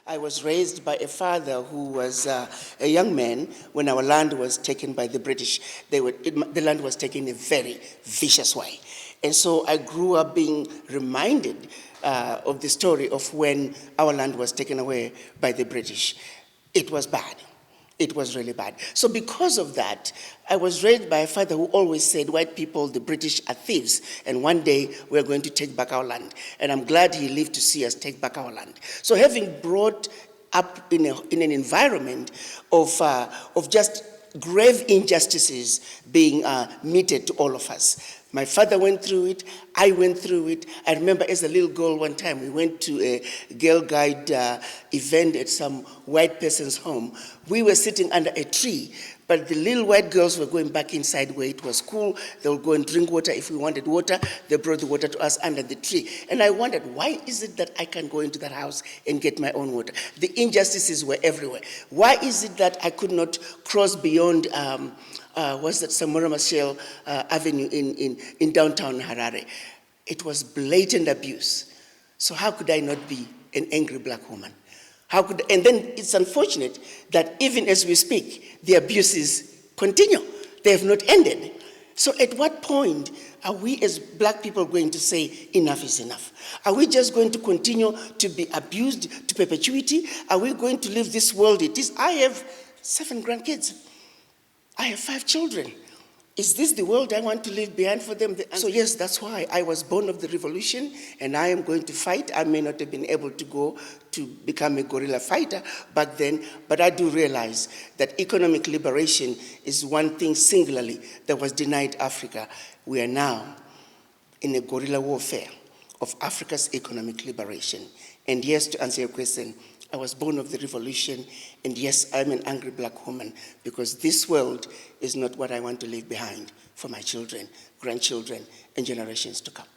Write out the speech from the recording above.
I was raised by a father who was a young man when our land was taken by the British. The land was taken in a very vicious way. And so I grew up being reminded of the story of when our land was taken away by the British. It was bad. It was really bad. So because of that, I was raised by a father who always said, white people, the British are thieves, and one day we're going to take back our land. And I'm glad he lived to see us take back our land. So having brought up in an environment of just grave injustices being meted to all of us. My father went through it, I went through it. I remember as a little girl one time, we went to a Girl Guide event at some white person's home. We were sitting under a tree, but the little white girls were going back inside where it was cool. They would go and drink water. If we wanted water, they brought the water to us under the tree. And I wondered, why is it that I can go into that house and get my own water? The injustices were everywhere. Why is it that I could not cross beyond was that Samora Machel Avenue in downtown Harare? It was blatant abuse. So how could I not be an angry black woman? And then it's unfortunate that even as we speak, the abuses continue. They have not ended. So at what point are we as black people going to say enough is enough? Are we just going to continue to be abused to perpetuity? Are we going to leave this world it is? I have 7 grandkids. I have 5 children. Is this the world I want to leave behind for them? So yes, that's why I was born of the revolution, and I am going to fight. I may not have been able to go to become a guerrilla fighter back then, but I do realize that economic liberation is one thing singularly that was denied Africa. We are now in a guerrilla warfare of Africa's economic liberation. And yes, to answer your question, I was born of the revolution, and yes, I'm an angry black woman, because this world is not what I want to leave behind for my children, grandchildren, and generations to come.